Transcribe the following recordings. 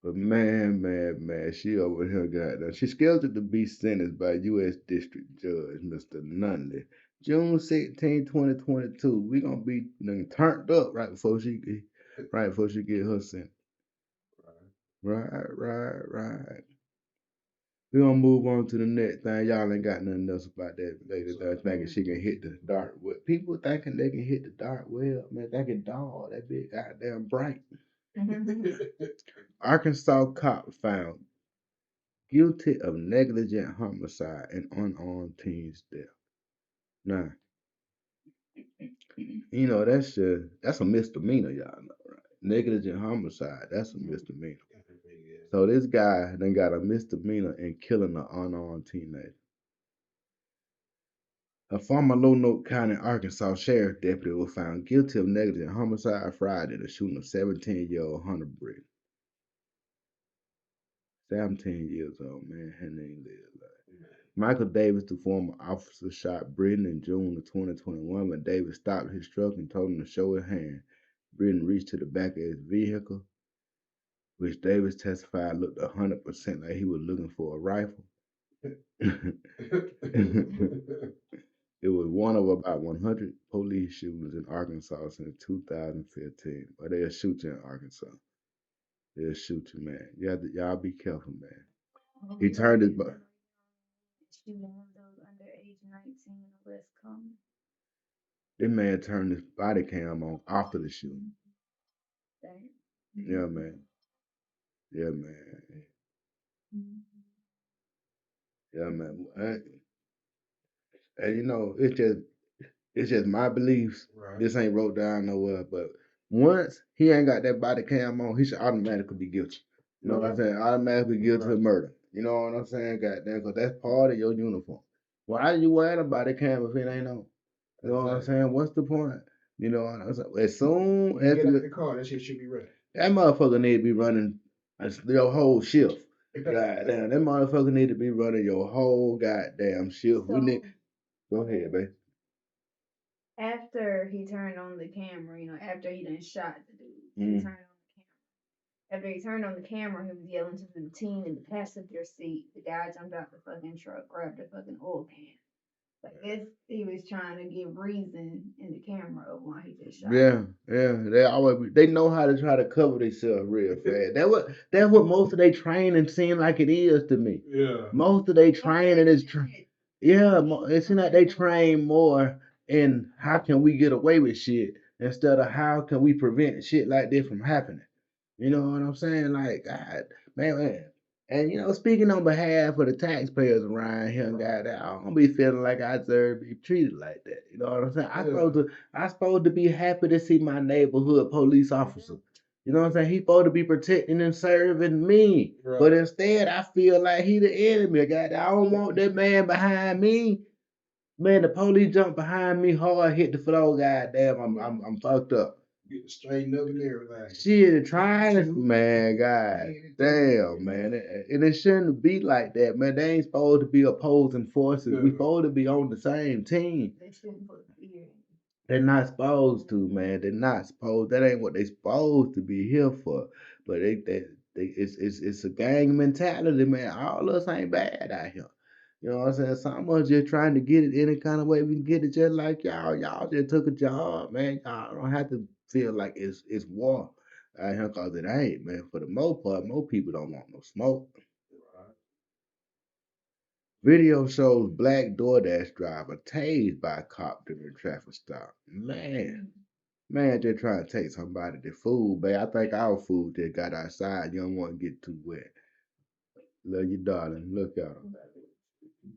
But man, she over here got that. She's scheduled to be sentenced by U.S. District Judge Mr. Nunley, June 16, 2022. We gonna be done turned up right before she get her sentence. Right. We gonna move on to the next thing. Y'all ain't got nothing else about that lady there thinking she can hit the dark web. People thinking they can hit the dark web, man. They can dog that big goddamn bright. Arkansas cop found guilty of negligent homicide and unarmed teen's death. Now, that's a misdemeanor, y'all know, right? Negligent homicide, that's a misdemeanor. So this guy then got a misdemeanor in killing an unarmed teenager. A former Lonoke County, Arkansas sheriff deputy was found guilty of negligent homicide Friday, the shooting of 17-year-old Hunter Britton. 17 years old, man. Her name lives like Michael Davis, the former officer, shot Britton in June of 2021 when Davis stopped his truck and told him to show his hand. Britton reached to the back of his vehicle, which Davis testified looked 100% like he was looking for a rifle. It was one of about 100 police shootings in Arkansas since 2015. But they'll shoot you in Arkansas. They'll shoot you, man. Y'all be careful, man. He turned his butt. Shooting of those under age 19 or less common. This man turned his body cam on after the shooting. Yeah, man. Yeah, man. Yeah, man. And it's just my beliefs. Right. This ain't wrote down nowhere, but once he ain't got that body cam on, he should automatically be guilty. You know what I'm saying? Automatically guilty of murder. You know what I'm saying? Goddamn, because that's part of your uniform. Why do you wear a body cam if it ain't on? You know what I'm saying? What's the point? You know what I'm saying? As soon as you get out the car, that shit should be ready. That motherfucker need to be running your whole shift. Goddamn, that motherfucker need to be running your whole goddamn shift. So, Go ahead, babe. After he turned on the camera, after he done shot the dude, he turned on the camera. After he turned on the camera, he was yelling to the teen in the passenger seat. The guy jumped out the fucking truck, grabbed the fucking oil can. I guess he was trying to give reason in the camera of why he just shot. Yeah. They know how to try to cover themselves real fast. That's what most of their training seem like it is to me. Yeah. Most of their training is it seems like they train more in how can we get away with shit instead of how can we prevent shit like this from happening. You know what I'm saying? Like, God, man. And speaking on behalf of the taxpayers around here, God, I don't be feeling like I deserve to be treated like that. You know what I'm saying? I supposed to be happy to see my neighborhood police officer. You know what I'm saying? He supposed to be protecting and serving me. Right. But instead, I feel like he the enemy. God, I don't want that man behind me. Man, the police jumped behind me hard, hit the floor. Goddamn, I'm fucked up. Get straightened up and everything. Shit, trying to, man, God damn, man. And it shouldn't be like that, man. They ain't supposed to be opposing forces. We supposed to be on the same team. They shouldn't put fear in. They're not supposed to, man. They're not supposed. That ain't what they supposed to be here for. But it's a gang mentality, man. All of us ain't bad out here. You know what I'm saying? Some of us just trying to get it any kind of way we can get it, just like y'all. Y'all just took a job, man. Y'all don't have to feel like it's war out here, cause it ain't, man. For the most part, most people don't want no smoke. Video shows black DoorDash driver tased by a cop during traffic stop. Man, just trying to take somebody their food, babe. I think our food just got outside. You don't want to get too wet. Love you, darling. Look at her.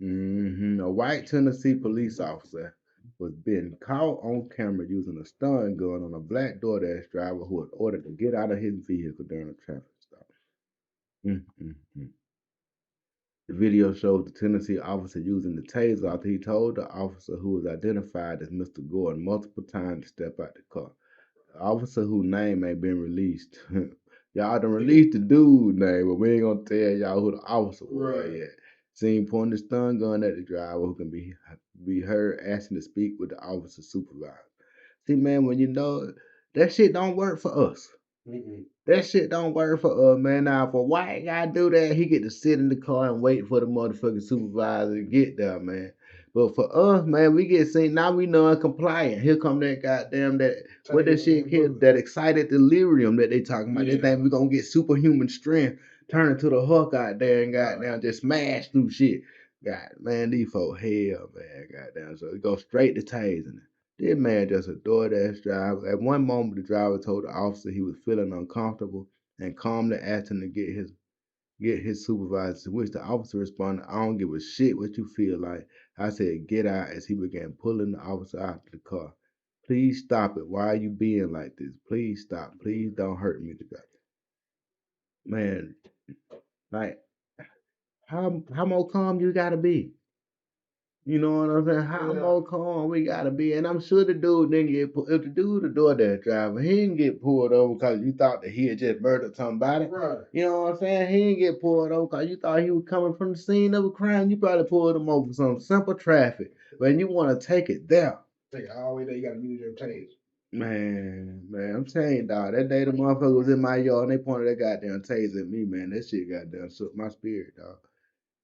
A white Tennessee police officer was being caught on camera using a stun gun on a black DoorDash driver who was ordered to get out of his vehicle during a traffic stop. Mm-hmm. The video shows the Tennessee officer using the taser after he told the officer, who was identified as Mr. Gordon, multiple times to step out the car. The officer whose name ain't been released. Y'all done released the dude name, but we ain't gonna tell y'all who the officer was yet. Seen pointing the stun gun at the driver, who can be heard asking to speak with the officer's supervisor. See, man, when that shit don't work for us. That shit don't work for us, man. Now, if a white guy do that, he get to sit in the car and wait for the motherfucking supervisor to get there, man. But for us, man, we get seen. Now we non-compliant. Here come that goddamn what that shit kid, that excited delirium that they talking about. They think we gonna get superhuman strength, turn into the Hulk out there and goddamn just smash through shit. God, man, these folk hell, man, goddamn. So it go straight to tasing. This man just a DoorDash driver. At one moment, the driver told the officer he was feeling uncomfortable and calmly asked him to get his supervisor, to which the officer responded, I don't give a shit what you feel like. I said, get out, as he began pulling the officer out of the car. Please stop it. Why are you being like this? Please stop. Please don't hurt me today. Man, like, how more calm you gotta be? You know what I'm saying? How more calm we gotta be. And I'm sure the dude didn't get if the dude, the DoorDash driver, he didn't get pulled over because you thought that he had just murdered somebody. Right. You know what I'm saying? He didn't get pulled over because you thought he was coming from the scene of a crime. You probably pulled him over for some simple traffic. But you want to take it there. Take it all the way there, you gotta use your taser. Man, I'm telling you, dog, that day the motherfucker was in my yard and they pointed that goddamn taser at me, man. That shit goddamn shook my spirit, dog.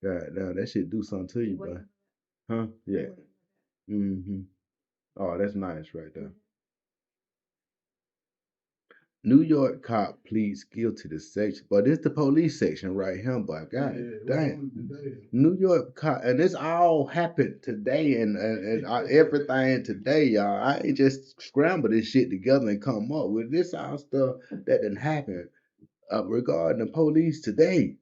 Goddamn, that shit do something to you, bro. Huh? Yeah. Mm-hmm. Oh, that's nice right there. New York cop pleads guilty to section, but it's the police section right here, boy. God damn. New York cop, and this all happened today, and everything today, y'all. I ain't just scramble this shit together and come up with this all stuff that didn't happen regarding the police today.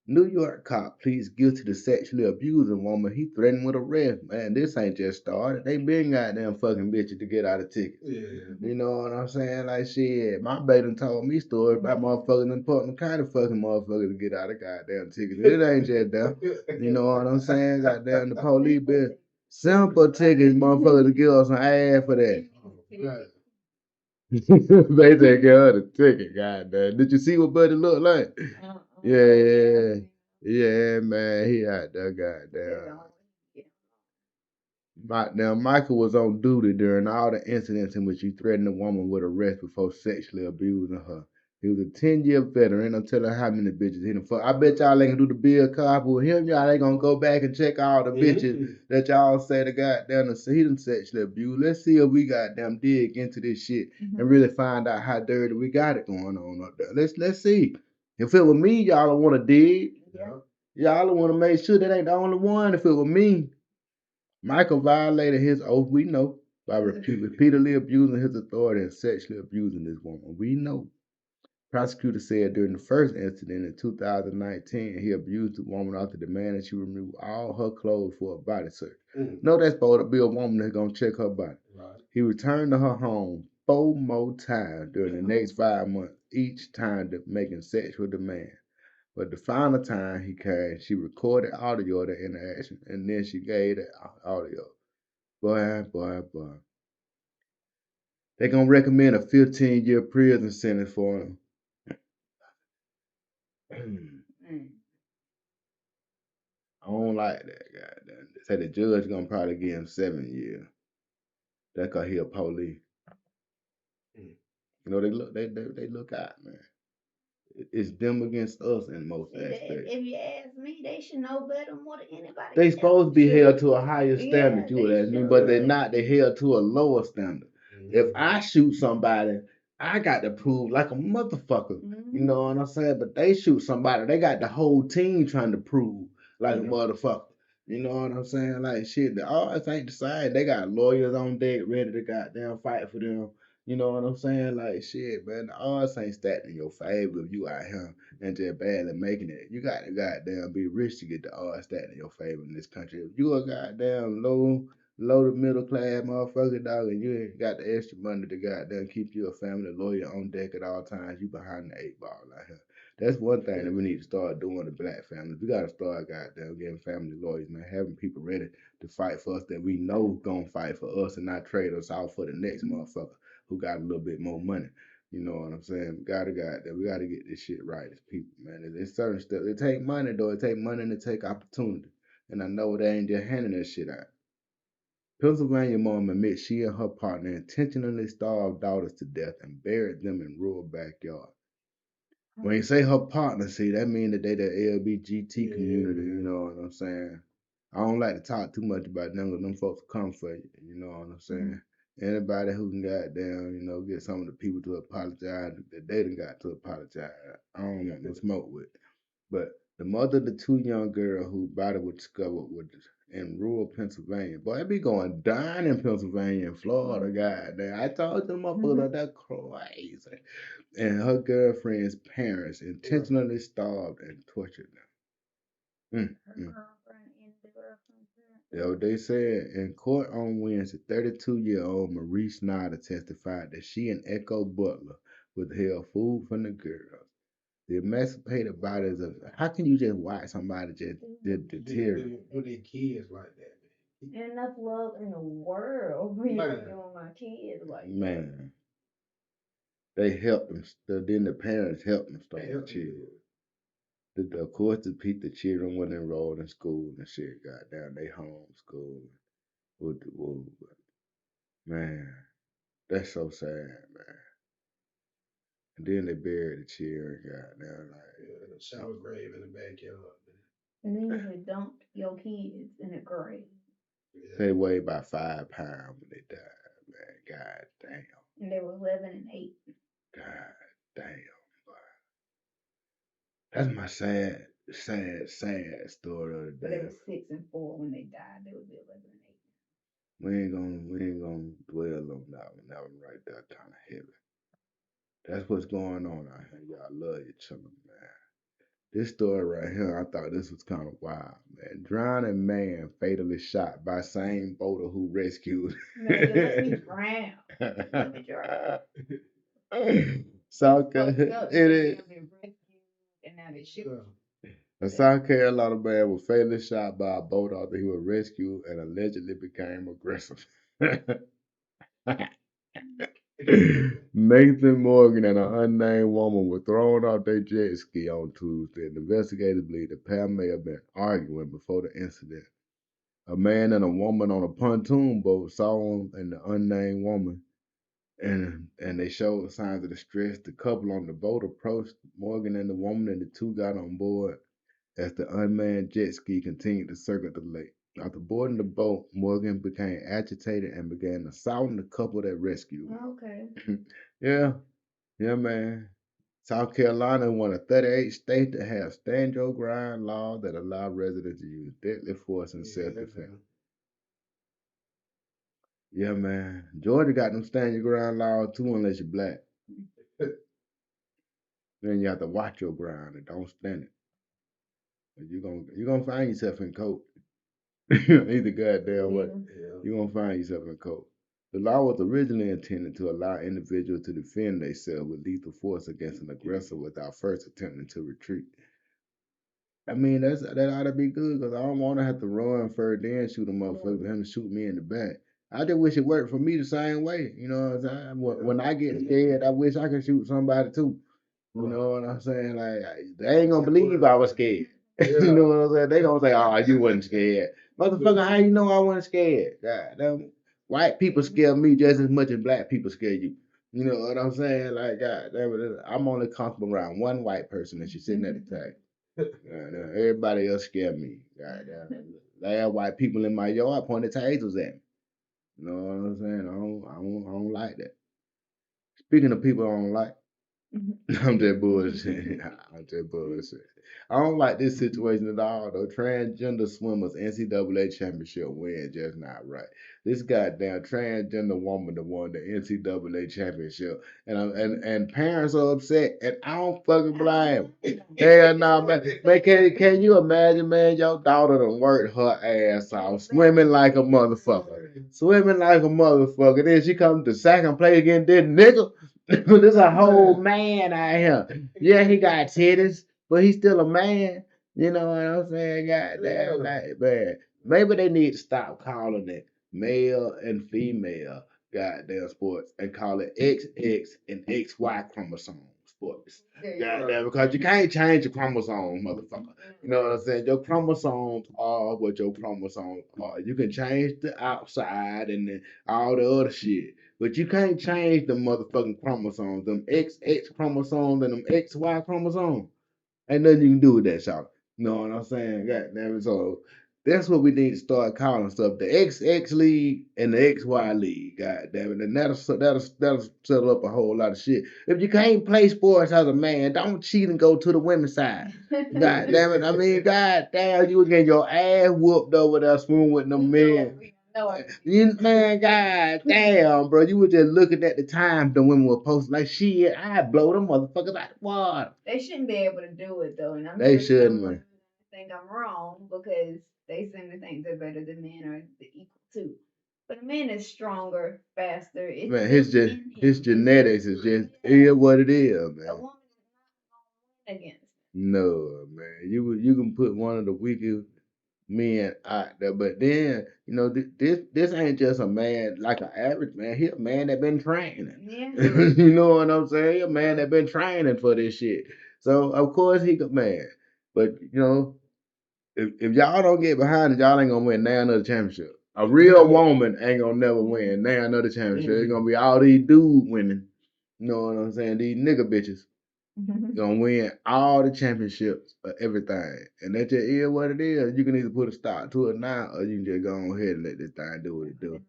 New York cop pleads guilty to sexually abusing woman he threatened with arrest. Man, this ain't just started. They been goddamn fucking bitches to get out of tickets. Yeah. You know what I'm saying? Like shit, my baby done told me stories about motherfuckers and putting kind of fucking motherfuckers to get out of goddamn tickets. It ain't just them. You know what I'm saying? Goddamn the police been simple tickets, motherfuckers to give us some ass for that. Right. They take care of the ticket, goddamn. Did you see what Buddy looked like? Yeah, man. He out there, goddamn. Now, Michael was on duty during all the incidents in which he threatened a woman with arrest before sexually abusing her. He was a 10-year veteran. I'm telling how many bitches he done fuck. I bet y'all ain't gonna do the Bill Cosby with him. Y'all ain't gonna go back and check all the bitches that y'all say the goddamn he done sexually abused. Let's see if we goddamn dig into this shit and really find out how dirty we got it going on up there. Let's see. If it was me, y'all don't want to dig. Y'all don't want to make sure that ain't the only one. If it was me, Michael violated his oath, we know, by repeatedly abusing his authority and sexually abusing this woman. We know. Prosecutor said during the first incident in 2019, he abused the woman after demanding she remove all her clothes for a body search. No, that's supposed to be a woman that's going to check her body. Right. He returned to her home 4 more times during the next 5 months, each time making sexual demands. But the final time he came, she recorded audio of the interaction, and then she gave the audio. Boy. They gonna recommend a 15-year prison sentence for him. I don't like that, goddamn. They say the judge gonna probably give him 7 years. That's cause he a police. You know, they look out, man. It's them against us in most aspects. If you ask me, they should know better more than anybody. They supposed to be held to a higher standard, you would ask me, but they're not. They held to a lower standard. If I shoot somebody, I got to prove like a motherfucker. You know what I'm saying? But they shoot somebody, they got the whole team trying to prove like a motherfucker. You know what I'm saying? Like shit, the odds ain't the same. They got lawyers on deck ready to goddamn fight for them. You know what I'm saying? Like shit, man, the odds ain't stacked in your favor if you out here and just barely making it. You got to goddamn be rich to get the odds stacked in your favor in this country. If you a goddamn low to middle class motherfucker, dog, and you ain't got the extra money to goddamn keep your family lawyer on deck at all times, you behind the 8 ball out here. That's one thing that we need to start doing to black families. We gotta start goddamn getting family lawyers, man, having people ready to fight for us that we know gonna fight for us and not trade us out for the next motherfucker who got a little bit more money. You know what I'm saying? We gotta get this shit right as people, man. It's certain stuff. It take money though. It take money and it take opportunity. And I know they ain't just handing that shit out. Pennsylvania mom admits she and her partner intentionally starved daughters to death and buried them in rural backyard. When you say her partner, see, that mean that they the LBGT Yeah, community, you man. know what I'm saying? I don't like to talk too much about them, because them folks come for you know what I'm saying? Anybody who can goddamn, get some of the people to apologize that they done got to apologize, I don't want no smoke with. But the mother of the 2 young girls whose body was discovered was in rural Pennsylvania. Boy, it be going down in Pennsylvania and Florida, goddamn. I told them motherfuckers that crazy. And her girlfriend's parents intentionally starved and tortured them. Her girlfriend and the girlfriend's parents. That's what they said. In court on Wednesday, 32-year-old Marie Snyder testified that she and Echo Butler withheld food from the girls. The emancipated bodies of how can you just watch somebody just deteriorate? Do their kids like that, man? Ain't enough love in the world for you to be Man. doing my kids like that. Man, they helped them. Then the parents helped them They start the help children. you. Of course, the children weren't enrolled in school and shit. Goddamn, they homeschooled. Man, that's so sad, man. And then they buried the children. Goddamn, like Shower grave in the backyard. And then you just dumped your kids in a grave. they weighed about 5 pounds when they died, man. God damn. And they were 11 and 8. God damn. That's my sad story of the But they day. were 6 and 4 when they died. They would be 11 and 8. We ain't gonna dwell on that one. That one right there kind of heavy. That's what's going on out here. Y'all love each other, man. This story right here, I thought this was kind of wild, man. Drowning man fatally shot by same boater who rescued. Man, you let me drown. Let me drown. South Fucked Carolina, up. it They is. been rescued and now they shoot. A South Carolina man was fatally shot by a boat after he was rescued and allegedly became aggressive. Nathan Morgan and an unnamed woman were thrown off their jet ski on Tuesday, and investigators believe the pair may have been arguing before the incident. A man and a woman on a pontoon boat saw him and the unnamed woman, and they showed signs of distress. The couple on the boat approached Morgan and the woman, and the two got on board as the unmanned jet ski continued to circle the lake. After boarding the boat, Morgan became agitated and began assaulting the couple that rescued him. Okay. Yeah, man. South Carolina is one of 38 states that have stand your ground laws that allow residents to use deadly force in self-defense. Yeah, man. Georgia got them stand your ground laws too, unless you're black. Then you have to watch your ground and don't stand it. But you're gonna find yourself in court. Either goddamn what. You're gonna find yourself in court. The law was originally intended to allow individuals to defend themselves with lethal force against an aggressor without first attempting to retreat. I mean, that ought to be good, because I don't want to have to run first, then shoot a motherfucker for him to shoot me in the back. I just wish it worked for me the same way. You know what I'm saying? When I get scared, I wish I could shoot somebody too. You know what I'm saying? Like, they ain't gonna believe I was scared. You know what I'm saying? They gonna say, "Oh, you wasn't scared." Motherfucker, how you know I wasn't scared? God damn. White people scare me just as much as black people scare you. You know what I'm saying? Like, God damn it, I'm only comfortable around one white person, and she's sitting at the table. Everybody else scare me. God damn it. They have white people in my yard pointing tasers at me. You know what I'm saying? I don't like that. Speaking of people I don't like, I'm just bullshit. I don't like this situation at all, though. Transgender swimmers NCAA championship win just not right. This goddamn transgender woman that won the NCAA championship, and parents are upset, and I don't fucking blame them. Hell no, man. Can you imagine, man? Your daughter done worked her ass off, swimming like a motherfucker, Then she come to second place against this nigga. This a whole man out here. Yeah, he got titties, but he's still a man. You know what I'm saying? Goddamn, like, man. Maybe they need to stop calling it male and female goddamn sports and call it XX and XY chromosome sports. Goddamn, because you can't change your chromosomes, motherfucker. You know what I'm saying? Your chromosomes are what your chromosomes are. You can change the outside and all the other shit. But you can't change the motherfucking chromosomes, them XX chromosomes and them XY chromosomes. Ain't nothing you can do with that, y'all. You know what I'm saying? God damn it. So that's what we need to start calling stuff. The XX League and the XY League. God damn it. And that'll settle up a whole lot of shit. If you can't play sports as a man, don't cheat and go to the women's side. God damn it. I mean, god damn, you would get your ass whooped over there swimming with them men. Man, god damn, bro. You were just looking at the time the women were posting like, shit, I'd blow them motherfuckers out the water. They shouldn't be able to do it though, and I'm They sure shouldn't, some man. think I'm wrong because they seem to think they're better than men or the equal too. But a man is stronger, faster. It's Man, just his in him. his genetics is just what it is, A man. woman is not gonna win against him. No, man. You can put one of the weakest men out there, but then you know this ain't just a man like an average man. He a man that been training. Yeah. You know what I'm saying? He a man that been training for this shit. So of course he a man. But you know, if y'all don't get behind it, y'all ain't gonna win now another championship. A real woman ain't gonna never win now another championship. It's gonna be all these dudes winning. You know what I'm saying? These nigga bitches gonna win all the championships of everything. And that just is what it is. You can either put a stop to it now or you can just go on ahead and let this thing do what it do.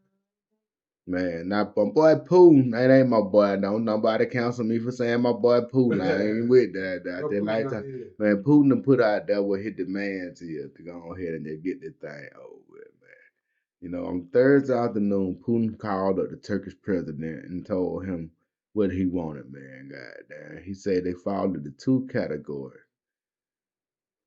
Man, now my boy Pooh, that ain't my boy. Don't nobody cancel me for saying my boy Pooh. Now I ain't with that. No That Pooh like not that. here. Man, Pooh done put out there what his demands is to go on ahead and just get this thing over with, man. You know, on Thursday afternoon, Putin called up the Turkish president and told him what he wanted, man. Goddamn. He said they fall into two categories.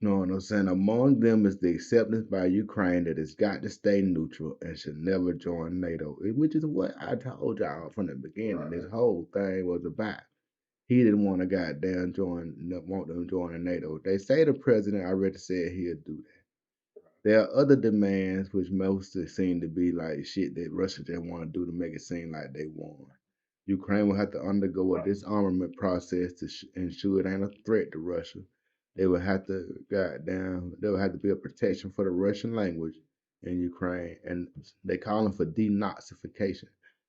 You know what I'm saying? Among them is the acceptance by Ukraine that it's got to stay neutral and should never join NATO, which is what I told y'all from the beginning. This whole thing was about. He didn't want to goddamn want them joining NATO. They say the president already said he'll do that. There are other demands which mostly seem to be like shit that Russia just want to do to make it seem like they won. Ukraine will have to undergo a disarmament process to ensure it ain't a threat to Russia. They will have to there will have to be a protection for the Russian language in Ukraine, and they calling for denazification.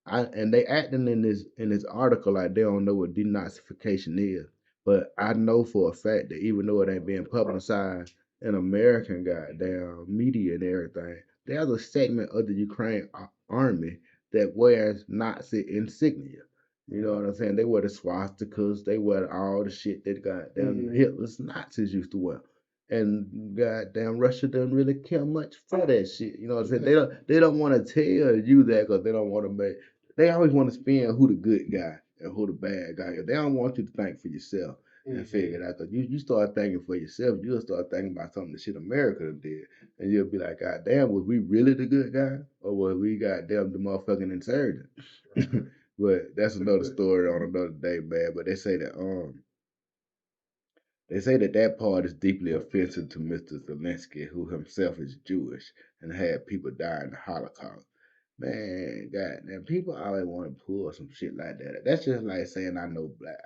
And they acting in this article like they don't know what denazification is, but I know for a fact that even though it ain't being publicized in American goddamn media and everything, there's a segment of the Ukraine army that wears Nazi insignia. You know what I'm saying? They wear the swastikas, they wear all the shit that goddamn Hitler's Nazis used to wear. And goddamn Russia doesn't really care much for that shit. You know what I'm saying? They don't want to tell you that because they don't want to make. They always want to spin who the good guy and who the bad guy is. They don't want you to think for yourself and figure it out. Because you start thinking for yourself, you'll start thinking about something that shit America did. And you'll be like, God damn, was we really the good guy? Or was we goddamn the motherfucking insurgent? But that's another story on another day, man. But they say that part is deeply offensive to Mr. Zelensky, who himself is Jewish and had people die in the Holocaust. Man, goddamn, people always want to pull some shit like that. That's just like saying I know black.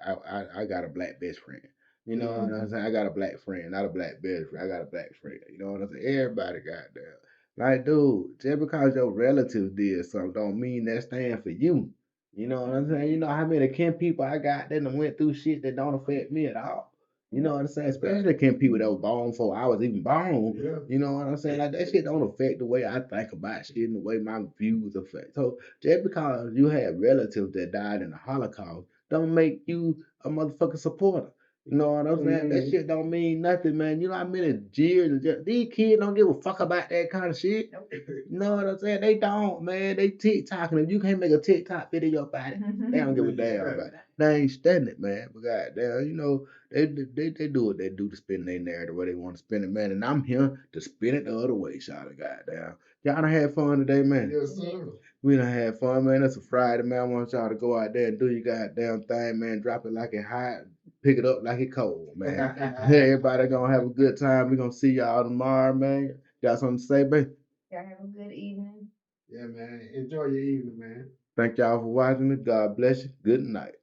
I got a black best friend. You know what I'm saying? I got a black friend, not a black best friend. I got a black friend. You know what I'm saying? Everybody got that. Like, dude, just because your relatives did something don't mean that stand for you. You know what I'm saying? You know how many kin people I got that done went through shit that don't affect me at all. You know what I'm saying? Especially kin people that was born before I was even born. Yeah. You know what I'm saying? Like that shit don't affect the way I think about shit and the way my views affect. So just because you had relatives that died in the Holocaust don't make you a motherfucking supporter. You know what I'm saying? That shit don't mean nothing, man. You know how many jeers and these kids don't give a fuck about that kind of shit. You know what I'm saying? They don't, man. They TikToking. If you can't make a TikTok video about it, they don't give a damn about it. They ain't studying it, man. But goddamn, you know, they do what they do to spin their narrative where they want to spin it, man. And I'm here to spin it the other way, shout it, goddamn. Y'all done had fun today, man. Yes, sir. We done had fun, man. It's a Friday, man. I want y'all to go out there and do your goddamn thing, man. Drop it like it hot, pick it up like it cold, man. Everybody gonna have a good time. We gonna see y'all tomorrow, man. Got something to say, babe? Y'all have a good evening. Yeah, man. Enjoy your evening, man. Thank y'all for watching it. God bless you. Good night.